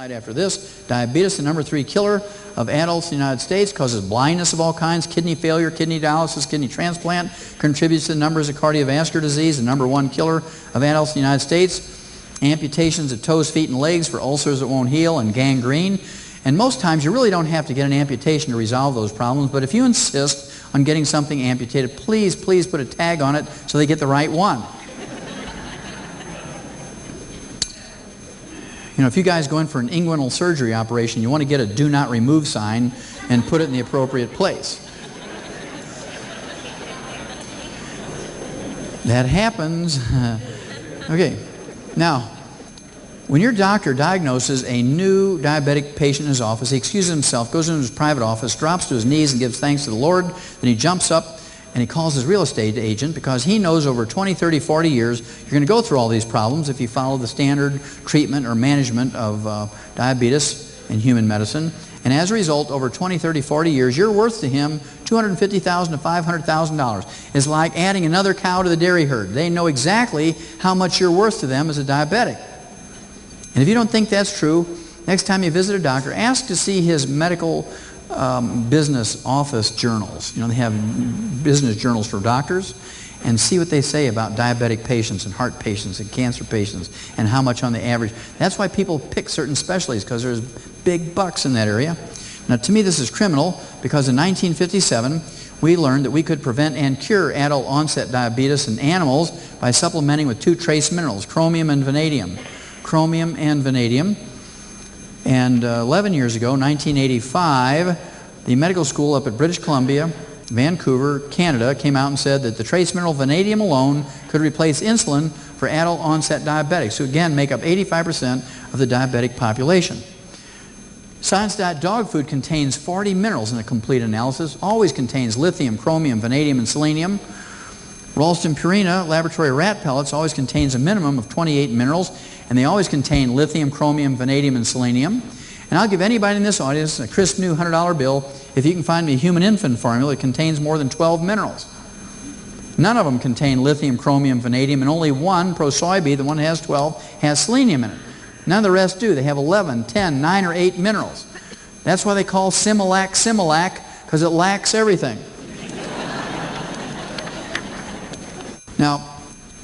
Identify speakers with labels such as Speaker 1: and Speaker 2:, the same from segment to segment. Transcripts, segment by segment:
Speaker 1: After this, diabetes, the number 3 killer of adults in the United States, causes blindness of all kinds, kidney failure, kidney dialysis, kidney transplant, contributes to the numbers of cardiovascular disease, the number 1 killer of adults in the United States, amputations of toes, feet, and legs for ulcers that won't heal, and gangrene. And most times you really don't have to get an amputation to resolve those problems, but if you insist on getting something amputated, please put a tag on it so they get the right one. You know, if you guys go in for an inguinal surgery operation, you want to get a do not remove sign and put it in the appropriate place. That happens. Okay. Now, when your doctor diagnoses a new diabetic patient in his office, he excuses himself, goes into his private office, drops to his knees and gives thanks to the Lord. Then he jumps up and he calls his real estate agent because he knows over 20, 30, 40 years you're going to go through all these problems if you follow the standard treatment or management of diabetes in human medicine. And as a result, over 20, 30, 40 years, you're worth to him $250,000 to $500,000. It's like adding another cow to the dairy herd. They know exactly how much you're worth to them as a diabetic. And if you don't think that's true, next time you visit a doctor, ask to see his medical business office journals. You know, they have business journals for doctors, and see what they say about diabetic patients and heart patients and cancer patients and how much on the average. That's why people pick certain specialties, because there's big bucks in that area. Now, to me, this is criminal because in 1957, we learned that we could prevent and cure adult onset diabetes in animals by supplementing with 2 trace minerals, chromium and vanadium. Chromium and vanadium. And 11 years ago, 1985, the medical school up at British Columbia, Vancouver, Canada, came out and said that the trace mineral vanadium alone could replace insulin for adult onset diabetics, who again make up 85% of the diabetic population. Science Diet dog food contains 40 minerals in a complete analysis, always contains lithium, chromium, vanadium, and selenium. Ralston Purina laboratory rat pellets always contains a minimum of 28 minerals, and they always contain lithium, chromium, vanadium, and selenium. And I'll give anybody in this audience a crisp new $100 bill if you can find me a human infant formula that contains more than 12 minerals. None of them contain lithium, chromium, vanadium, and only one, Pro-Soybean, the one that has 12, has selenium in it. None of the rest do. They have 11, 10, 9, or 8 minerals. That's why they call Similac Similac, because it lacks everything. Now,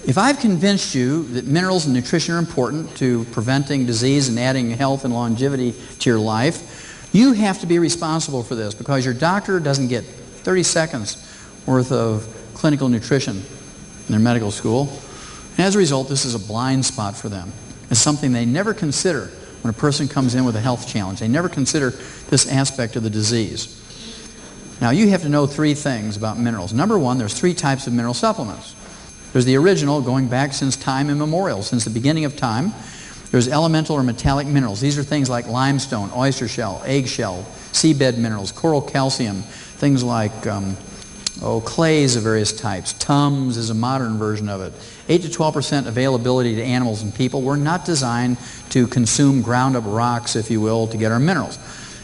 Speaker 1: if I've convinced you that minerals and nutrition are important to preventing disease and adding health and longevity to your life, you have to be responsible for this, because your doctor doesn't get 30 seconds worth of clinical nutrition in their medical school. And as a result, this is a blind spot for them. It's something they never consider when a person comes in with a health challenge. They never consider this aspect of the disease. Now, you have to know 3 things about minerals. Number 1, there's 3 types of mineral supplements. There's the original, going back since time immemorial, since the beginning of time. There's elemental or metallic minerals. These are things like limestone, oyster shell, eggshell, seabed minerals, coral calcium, things like clays of various types. Tums is a modern version of it. 8 to 12% availability to animals and people. We're not designed to consume ground-up rocks, if you will, to get our minerals.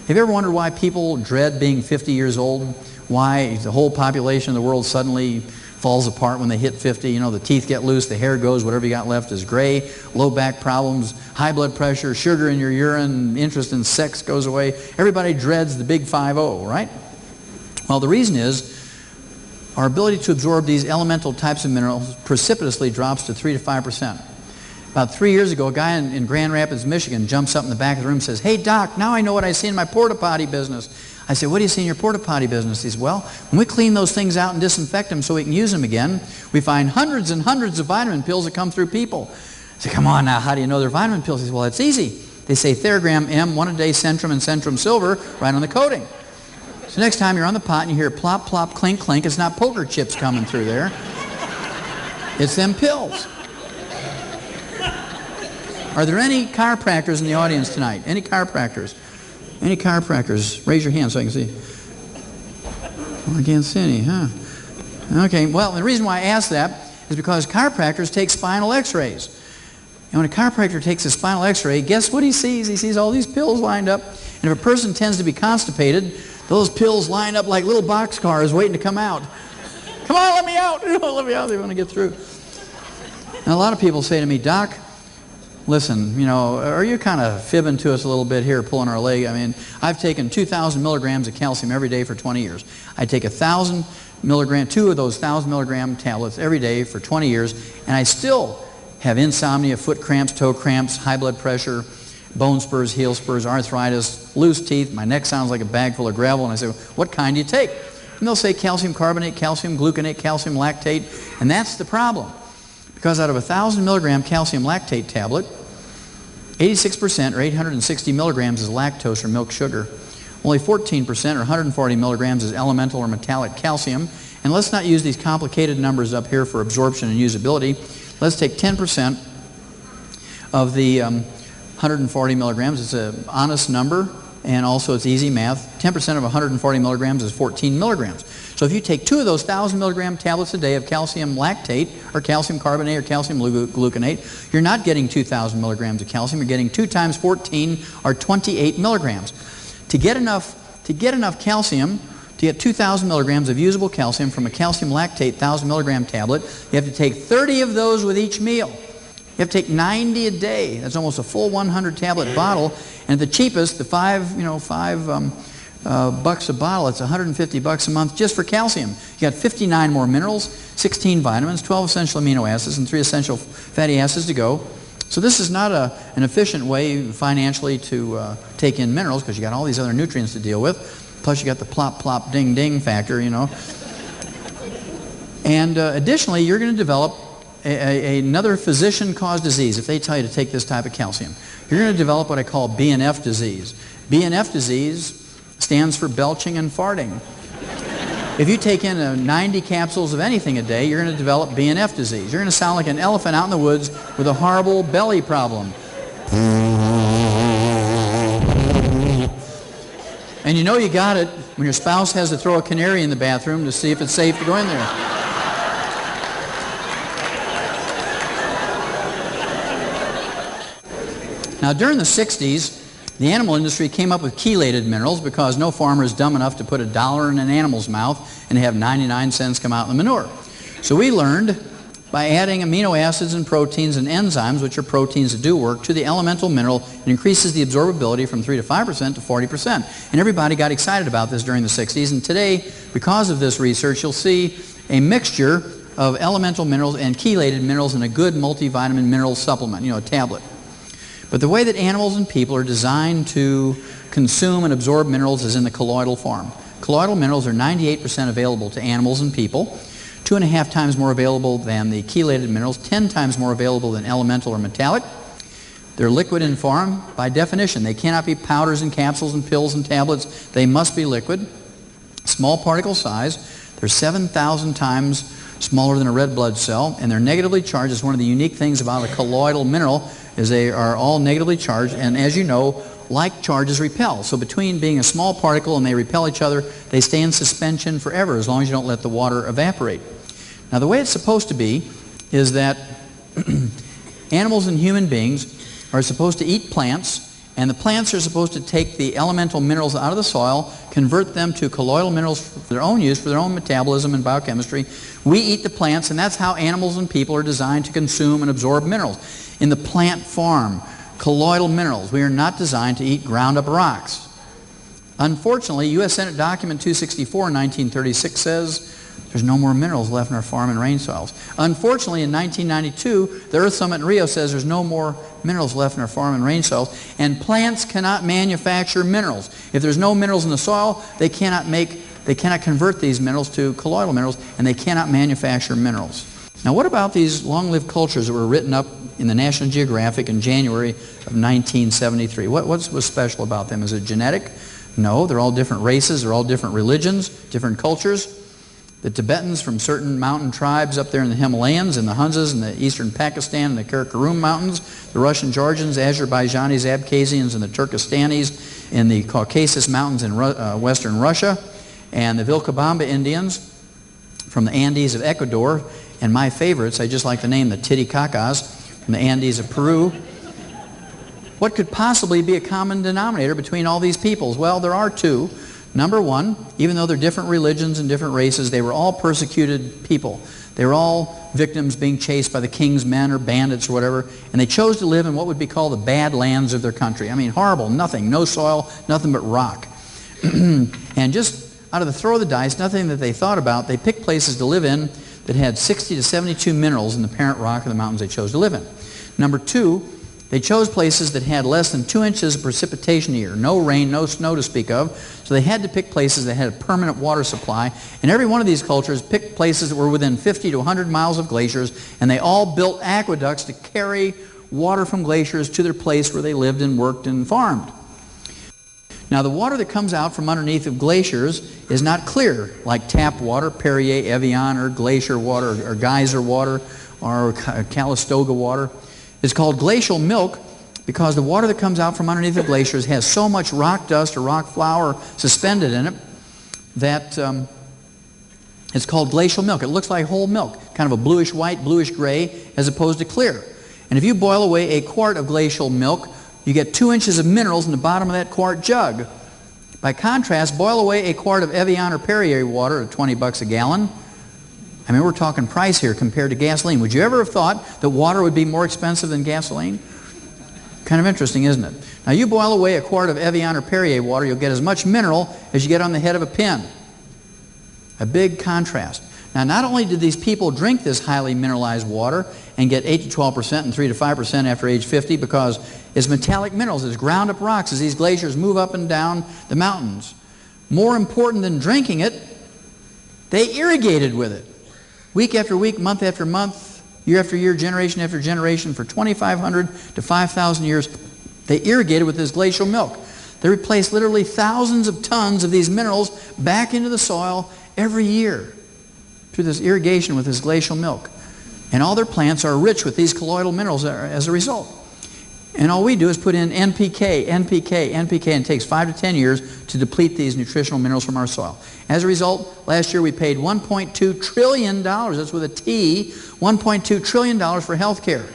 Speaker 1: Have you ever wondered why people dread being 50 years old? Why the whole population of the world suddenly falls apart when they hit 50. You know, the teeth get loose, the hair goes, whatever you got left is gray, low back problems, high blood pressure, sugar in your urine, interest in sex goes away. Everybody dreads the big 5-0, right? Well, the reason is our ability to absorb these elemental types of minerals precipitously drops to 3 to 5%. About 3 years ago, a guy in Grand Rapids, Michigan jumps up in the back of the room and says, "Hey, Doc, now I know what I see in my porta potty business." I said, "What do you see in your porta potty business?" He said, "Well, when we clean those things out and disinfect them so we can use them again, we find hundreds and hundreds of vitamin pills that come through people." I said, "Come on now, how do you know they're vitamin pills?" He said, "Well, it's easy. They say Theragram M, 1 a day, Centrum, and Centrum Silver right on the coating. So next time you're on the pot and you hear plop, plop, clink, clink, it's not poker chips coming through there. It's them pills." Are there any chiropractors in the audience tonight? Any chiropractors? Any chiropractors? Raise your hand so I can see. Well, I can't see any, huh? Okay, well, the reason why I ask that is because chiropractors take spinal x-rays. And when a chiropractor takes a spinal x-ray, guess what he sees? He sees all these pills lined up. And if a person tends to be constipated, those pills line up like little boxcars waiting to come out. Come on, let me out. Let me out. They want to get through. And a lot of people say to me, "Doc, listen, you know, are you kind of fibbing to us a little bit here, pulling our leg? I mean, I've taken 2,000 milligrams of calcium every day for 20 years. I take 1,000 milligram, 2 of those 1,000 milligram tablets every day for 20 years, and I still have insomnia, foot cramps, toe cramps, high blood pressure, bone spurs, heel spurs, arthritis, loose teeth. My neck sounds like a bag full of gravel, and I say, what kind do you take? And they'll say calcium carbonate, calcium gluconate, calcium lactate, and that's the problem. Because out of a 1,000 milligram calcium lactate tablet, 86% or 860 milligrams is lactose or milk sugar. Only 14% or 140 milligrams is elemental or metallic calcium. And let's not use these complicated numbers up here for absorption and usability. Let's take 10% of the 140 milligrams. It's an honest number, and also it's easy math. 10% of 140 milligrams is 14 milligrams. So if you take 2 of those 1,000 milligram tablets a day of calcium lactate or calcium carbonate or calcium gluconate, you're not getting 2,000 milligrams of calcium. You're getting 2 times 14 or 28 milligrams. To get enough calcium, to get 2,000 milligrams of usable calcium from a calcium lactate 1,000 milligram tablet, you have to take 30 of those with each meal. You have to take 90 a day. That's almost a full 100 tablet bottle. And the cheapest, the $5 bucks a bottle, it's $150 a month just for calcium. You got 59 more minerals, 16 vitamins, 12 essential amino acids, and 3 essential fatty acids to go. So this is not an efficient way financially to take in minerals, because you got all these other nutrients to deal with. Plus you got the plop, plop, ding, ding factor, you know. And additionally, you're going to develop another physician-caused disease if they tell you to take this type of calcium. You're going to develop what I call BNF disease. BNF disease stands for belching and farting. If you take in 90 capsules of anything a day, you're going to develop BNF disease. You're going to sound like an elephant out in the woods with a horrible belly problem. And you know you got it when your spouse has to throw a canary in the bathroom to see if it's safe to go in there. Now, during the 60s, the animal industry came up with chelated minerals because no farmer is dumb enough to put $1 in an animal's mouth and have 99 cents come out in the manure. So we learned by adding amino acids and proteins and enzymes, which are proteins that do work, to the elemental mineral, it increases the absorbability from 3 to 5% to 40%. And everybody got excited about this during the 60s. And today, because of this research, you'll see a mixture of elemental minerals and chelated minerals in a good multivitamin mineral supplement, a tablet. But the way that animals and people are designed to consume and absorb minerals is in the colloidal form. Colloidal minerals are 98% available to animals and people, 2.5 times more available than the chelated minerals, 10 times more available than elemental or metallic. They're liquid in form by definition. They cannot be powders and capsules and pills and tablets. They must be liquid. Small particle size. They're 7,000 times smaller than a red blood cell, and they're negatively charged. It's one of the unique things about a colloidal mineral is they are all negatively charged, and as you know, like charges repel. So between being a small particle and they repel each other, they stay in suspension forever as long as you don't let the water evaporate. Now the way it's supposed to be is that animals and human beings are supposed to eat plants, and the plants are supposed to take the elemental minerals out of the soil, convert them to colloidal minerals for their own use, for their own metabolism and biochemistry. We eat the plants, and that's how animals and people are designed to consume and absorb minerals. In the plant farm, colloidal minerals, we are not designed to eat ground up rocks. Unfortunately, U.S. Senate Document 264 in 1936 says there's no more minerals left in our farm and rain soils. Unfortunately, in 1992, the Earth Summit in Rio says there's no more minerals left in our farm and rain soils, and plants cannot manufacture minerals. If there's no minerals in the soil, they cannot convert these minerals to colloidal minerals, and they cannot manufacture minerals. Now, what about these long-lived cultures that were written up in the National Geographic in January of 1973? What was special about them? Is it genetic? No, they're all different races, they're all different religions, different cultures. The Tibetans from certain mountain tribes up there in the Himalayas, and the Hunzas in the eastern Pakistan and the Karakoram Mountains, the Russian Georgians, Azerbaijanis, Abkhazians, and the Turkestanis in the Caucasus Mountains in western Russia, and the Vilcabamba Indians from the Andes of Ecuador, and my favorites, I just like the name, the Titicacas, from the Andes of Peru. What could possibly be a common denominator between all these peoples? Well, there are two. Number one, even though they're different religions and different races, they were all persecuted people. They were all victims being chased by the king's men or bandits or whatever, and they chose to live in what would be called the bad lands of their country. I mean, horrible, nothing, no soil, nothing but rock. And just out of the throw of the dice, nothing that they thought about, they picked places to live in that had 60 to 72 minerals in the parent rock of the mountains they chose to live in. Number two, they chose places that had less than 2 inches of precipitation a year. No rain, no snow to speak of. So they had to pick places that had a permanent water supply. And every one of these cultures picked places that were within 50 to 100 miles of glaciers, and they all built aqueducts to carry water from glaciers to their place where they lived and worked and farmed. Now, the water that comes out from underneath of glaciers is not clear, like tap water, Perrier, Evian, or glacier water, or geyser water, or Calistoga water. It's called glacial milk because the water that comes out from underneath the glaciers has so much rock dust or rock flour suspended in it that it's called glacial milk. It looks like whole milk, kind of a bluish-white, bluish-gray, as opposed to clear. And if you boil away a quart of glacial milk, you get 2 inches of minerals in the bottom of that quart jug. By contrast, boil away a quart of Evian or Perrier water at 20 bucks a gallon. I mean, we're talking price here compared to gasoline. Would you ever have thought that water would be more expensive than gasoline? Kind of interesting, isn't it? Now, you boil away a quart of Evian or Perrier water, you'll get as much mineral as you get on the head of a pin. A big contrast. Now, not only did these people drink this highly mineralized water and get 8 to 12% and 3 to 5% after age 50 because it's metallic minerals, it's ground up rocks as these glaciers move up and down the mountains. More important than drinking it, they irrigated with it. Week after week, month after month, year after year, generation after generation, for 2,500 to 5,000 years, they irrigated with this glacial milk. They replaced literally thousands of tons of these minerals back into the soil every year through this irrigation with this glacial milk. And all their plants are rich with these colloidal minerals as a result. And all we do is put in NPK, NPK, NPK, and it takes 5 to 10 years to deplete these nutritional minerals from our soil. As a result, last year we paid $1.2 trillion, that's with a T, $1.2 trillion for health care.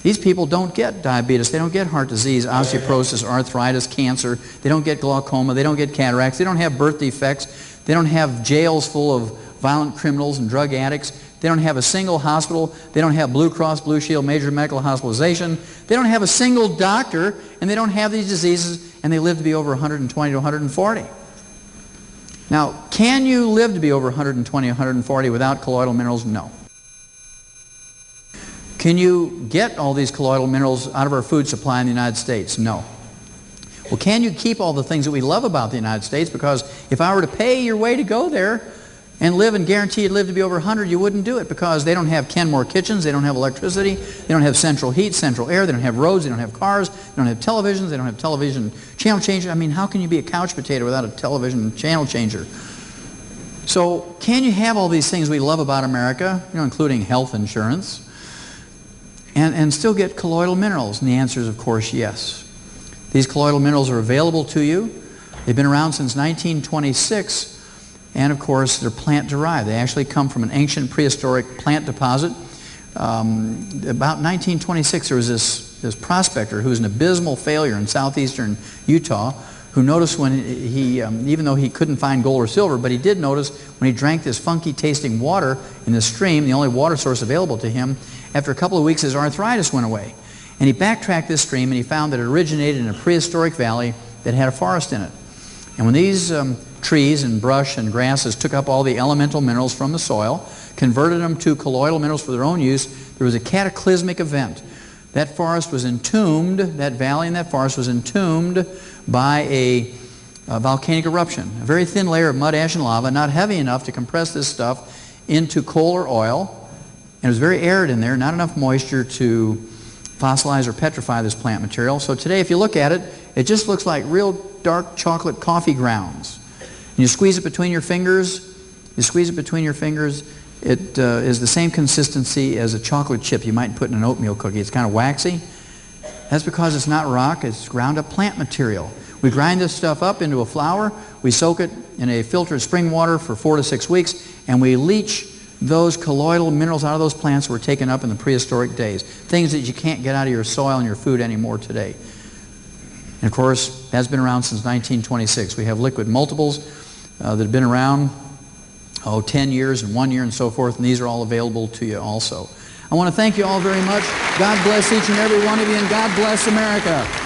Speaker 1: These people don't get diabetes, they don't get heart disease, osteoporosis, arthritis, cancer, they don't get glaucoma, they don't get cataracts, they don't have birth defects, they don't have jails full of violent criminals and drug addicts. They don't have a single hospital. They don't have Blue Cross, Blue Shield, major medical hospitalization. They don't have a single doctor, and they don't have these diseases, and they live to be over 120 to 140. Now, can you live to be over 120, 140 without colloidal minerals? No. Can you get all these colloidal minerals out of our food supply in the United States? No. Well, can you keep all the things that we love about the United States? Because if I were to pay your way to go there and live and guarantee you'd live to be over 100, you wouldn't do it because they don't have Kenmore kitchens, they don't have electricity, they don't have central heat, central air, they don't have roads, they don't have cars, they don't have televisions, they don't have television channel changer. I mean, how can you be a couch potato without a television channel changer? So, can you have all these things we love about America, including health insurance, and still get colloidal minerals? And the answer is, of course, yes. These colloidal minerals are available to you. They've been around since 1926. And of course, they're plant-derived. They actually come from an ancient prehistoric plant deposit. About 1926, there was this prospector who was an abysmal failure in southeastern Utah who noticed when he, even though he couldn't find gold or silver, but he did notice when he drank this funky-tasting water in the stream, the only water source available to him, after a couple of weeks his arthritis went away. And he backtracked this stream and he found that it originated in a prehistoric valley that had a forest in it. And when these trees and brush and grasses took up all the elemental minerals from the soil, converted them to colloidal minerals for their own use, there was a cataclysmic event. That forest was entombed, that valley and that forest was entombed by a volcanic eruption. A very thin layer of mud, ash, and lava, not heavy enough to compress this stuff into coal or oil. And it was very arid in there, not enough moisture to fossilize or petrify this plant material. So today, if you look at it, it just looks like real dark chocolate coffee grounds. And you squeeze it between your fingers, it is the same consistency as a chocolate chip you might put in an oatmeal cookie. It's kind of waxy. That's because it's not rock, it's ground up plant material. We grind this stuff up into a flour, we soak it in a filtered spring water for 4 to 6 weeks, and we leach those colloidal minerals out of those plants that were taken up in the prehistoric days. Things that you can't get out of your soil and your food anymore today. And of course, that's been around since 1926. We have liquid multiples that have been around 10 years and 1 year and so forth, and these are all available to you also. I want to thank you all very much. God bless each and every one of you, and God bless America.